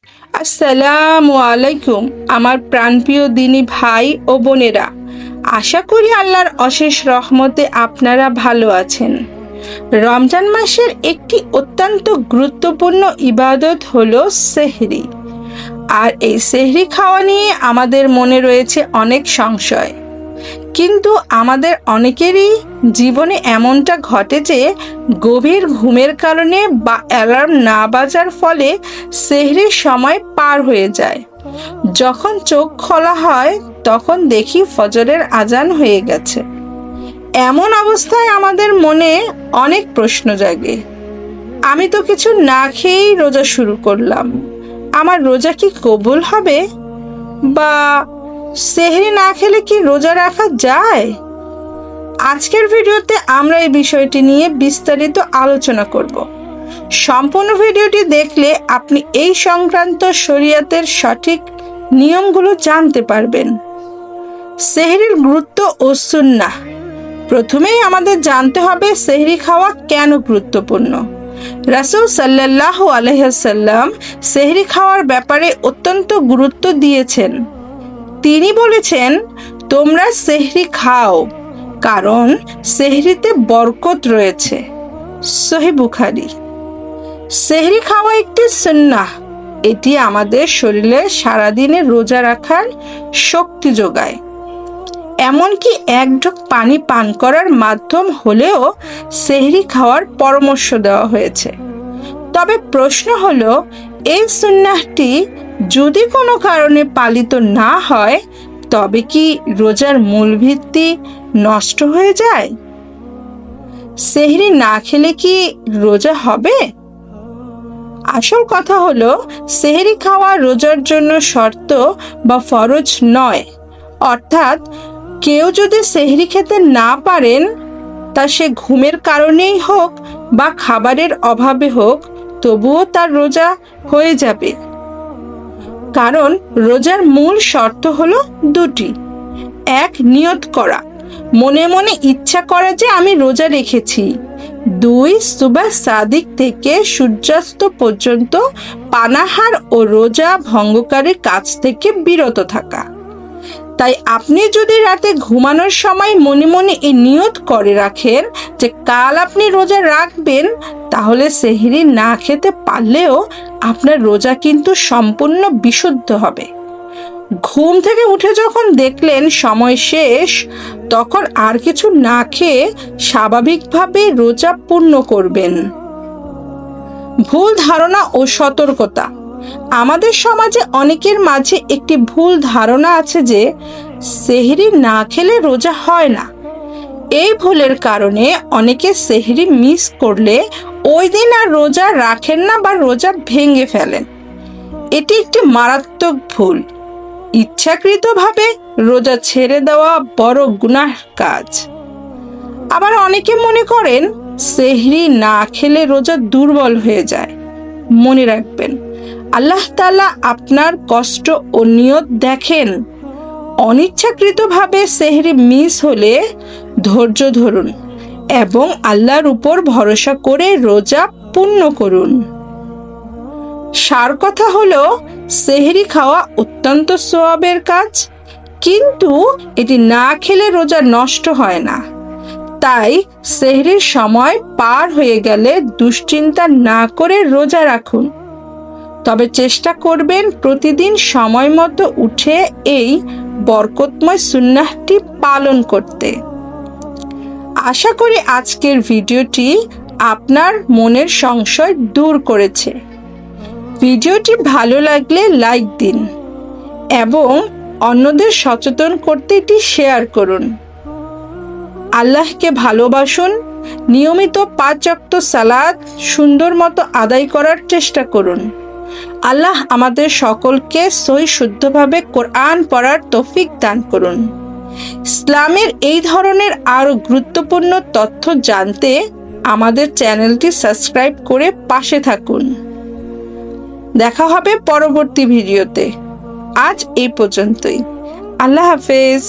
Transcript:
আসসালামু আলাইকুম আমার প্রাণপ্রিয় দিনী ভাই ও বোনেরা, আশা করি আল্লাহর অশেষ রহমতে আপনারা ভালো আছেন। রমজান মাসের একটি অত্যন্ত গুরুত্বপূর্ণ ইবাদত হলো সেহরি। আর এই সেহরি খাওয়া নিয়ে আমাদের মনে রয়েছে অনেক সংশয়, কিন্তু আমাদের অনেকেরই জীবনে এমনটা ঘটে যে গভীর ঘুমের কারণে বা অ্যালার্ম না বাজার ফলে সেহরির সময় পার হয়ে যায়। যখন চোখ খোলা হয় তখন দেখি ফজরের আজান হয়ে গেছে। এমন অবস্থায় আমাদের মনে অনেক প্রশ্ন জাগে, আমি তো কিছু না খেয়েই রোজা শুরু করলাম, আমার রোজা কি কবুল হবে? বা সেহরি না খেলে কি রোজা রাখা যায়? আজকের ভিডিওতে আমরা এই বিষয়টি নিয়ে বিস্তারিত আলোচনা করব। সম্পূর্ণ ভিডিওটি দেখলে আপনি এই সংক্রান্ত শরীয়তের সঠিক নিয়মগুলো জানতে পারবেন। সেহরির গুরুত্ব ও সুন্নাহ। প্রথমেই আমাদের জানতে হবে সেহরি খাওয়া কেন গুরুত্বপূর্ণ। রাসূল সাল্লাল্লাহু আলাইহি ওয়াসাল্লাম সেহরি খাওয়ার ব্যাপারে অত্যন্ত গুরুত্ব দিয়েছেন। তিনি বলেছেন, তোমরা সেহরি খাও, কারণ সেহরিতে বরকত রয়েছে। সহিহ বুখারী। সেহরি খাওয়া একটি সুন্নাহ। এটি আমাদের শরীরে সারাদিনে রোজা রাখার শক্তি যোগায়। এমনকি এক ঢোক পানি পান করার মাধ্যম হলেও সেহরি খাওয়ার পরামর্শ দেওয়া হয়েছে। তবে প্রশ্ন হলো, এই সুন্নাহটি যদি কোনো কারণে পালিত না হয় তবে কি রোজার মূল ভিত্তি নষ্ট হয়ে যায়? সেহরি না খেলে কি রোজা হবে? আসল কথা হলো, সেহরি খাওয়া রোজার জন্য শর্ত বা ফরজ নয়। অর্থাৎ কেউ যদি সেহরি খেতে না পারেন, তা সে ঘুমের কারণেই হোক বা খাবারের অভাবে হোক, তবুও তার রোজা হয়ে যাবে। কারণ রোজার মূল শর্ত হলো দুটি। এক, নিয়ত করা, মনে মনে ইচ্ছা করা যে আমি রোজা রেখেছি। দুই, সুবহ সাদিক থেকে সূর্যাস্ত পর্যন্ত পানাহার ও রোজা ভঙ্গকারীর কাছ থেকে বিরত থাকা। তাই আপনি যদি রাতে ঘুমানোর সময় মনে মনে এই নিয়ত করে রাখেন যে কাল আপনি রোজা রাখবেন, তাহলে সেহরি না খেতে পারলেও আপনার রোজা কিন্তু সম্পূর্ণ বিশুদ্ধ হবে। ঘুম থেকে উঠে যখন দেখলেন সময় শেষ, তখন আর কিছু না খেয়ে স্বাভাবিকভাবে রোজা পূর্ণ করবেন। ভুল ধারণা ও সতর্কতা। আমাদের সমাজে অনেকের মাঝে একটি ভুল ধারণা আছে যে সেহরি না খেলে রোজা হয় না। এই ভুলের কারণে অনেকে সেহরি মিস করলে ওই দিন আর রোজা রাখেন না বা রোজা ভেঙে ফেলেন। এটি একটি মারাত্মক ভুল। ইচ্ছাকৃতভাবে রোজা ছেড়ে দেওয়া বড় গুনাহ কাজ। আবার অনেকে মনে করেন সেহরি না খেলে রোজা দুর্বল হয়ে যায়। মনে রাখবেন, আল্লাহ তাআলা আপনার কষ্ট ও নিয়ত দেখেন। অনিচ্ছাকৃতভাবে সেহরি মিস হলে ধৈর্য ধরুন এবং আল্লাহর উপর ভরসা করে রোজা পূর্ণ করুন। সার কথা হলো, সেহরি খাওয়া অত্যন্ত সওয়াবের কাজ, কিন্তু এটি না খেলে রোজা নষ্ট হয় না। তাই সেহরির সময় পার হয়ে গেলে দুশ্চিন্তা না করে রোজা রাখুন। তবে চেষ্টা করবেন প্রতিদিন সময় মতো উঠে এই বরকতময় সুন্নাহটি পালন করতে। আশা করি আজকের ভিডিওটি আপনার মনের সংশয় দূর করেছে। ভিডিওটি ভালো লাগলে লাইক দিন এবং অন্যদের সচেতন করতে এটি শেয়ার করুন। আল্লাহকে ভালোবাসুন। নিয়মিত 5 ওয়াক্ত সালাত সুন্দর মতো আদায় করার চেষ্টা করুন। আল্লাহ আমাদের সকলকে সহি শুদ্ধভাবে কোরআন পড়ার তৌফিক দান করুন। ইসলামের এই ধরনের আরো গুরুত্বপূর্ণ তথ্য জানতে আমাদের চ্যানেলটি সাবস্ক্রাইব করে পাশে থাকুন। দেখা হবে পরবর্তী ভিডিওতে। আজ এই পর্যন্তই। আল্লাহ হাফেজ।